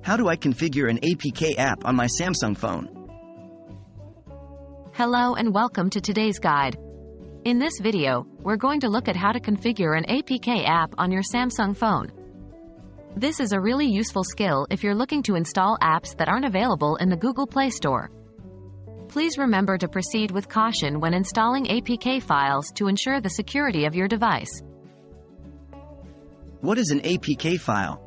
How do I configure an APK app on my Samsung phone? Hello and welcome to today's guide. In this video, we're going to look at how to configure an APK app on your Samsung phone. This is a really useful skill if you're looking to install apps that aren't available in the Google Play Store. Please remember to proceed with caution when installing APK files to ensure the security of your device. What is an APK file?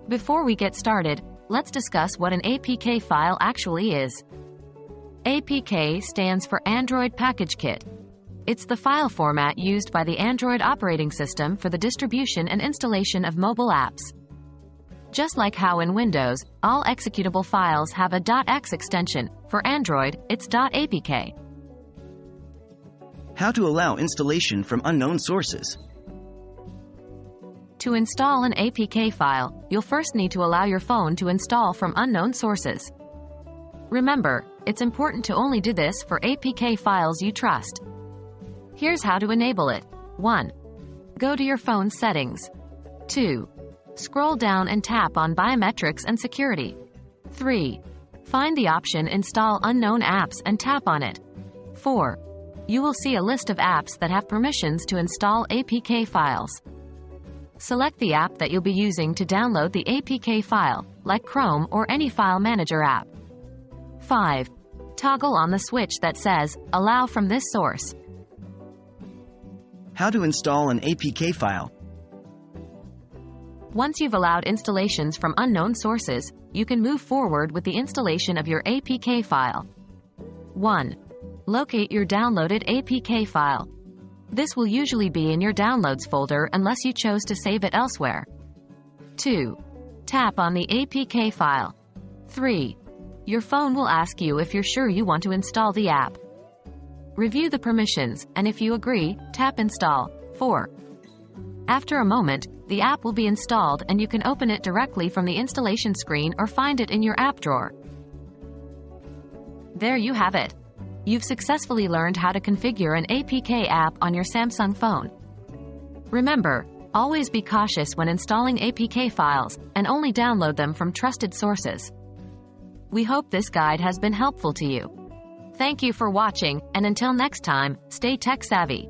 Before we get started, let's discuss what an APK file actually is. APK stands for Android Package Kit. It's the file format used by the Android operating system for the distribution and installation of mobile apps. Just like how in Windows, all executable files have a .x extension, for Android, it's .apk. How to allow installation from unknown sources? To install an APK file, you'll first need to allow your phone to install from unknown sources. Remember, it's important to only do this for APK files you trust. Here's how to enable it. 1. Go to your phone's settings. 2. Scroll down and tap on Biometrics and Security. 3. Find the option Install Unknown Apps and tap on it. 4. You will see a list of apps that have permissions to install APK files. Select the app that you'll be using to download the APK file, like Chrome or any file manager app. 5. Toggle on the switch that says, Allow from this source. How to install an APK file? Once you've allowed installations from unknown sources, you can move forward with the installation of your APK file. 1. Locate your downloaded APK file. This will usually be in your Downloads folder unless you chose to save it elsewhere. 2. Tap on the APK file. 3. Your phone will ask you if you're sure you want to install the app. Review the permissions, and if you agree, tap Install. 4. After a moment, the app will be installed and you can open it directly from the installation screen or find it in your app drawer. There you have it. You've successfully learned how to configure an APK app on your Samsung phone. Remember, always be cautious when installing APK files, and only download them from trusted sources. We hope this guide has been helpful to you. Thank you for watching, and until next time, stay tech savvy.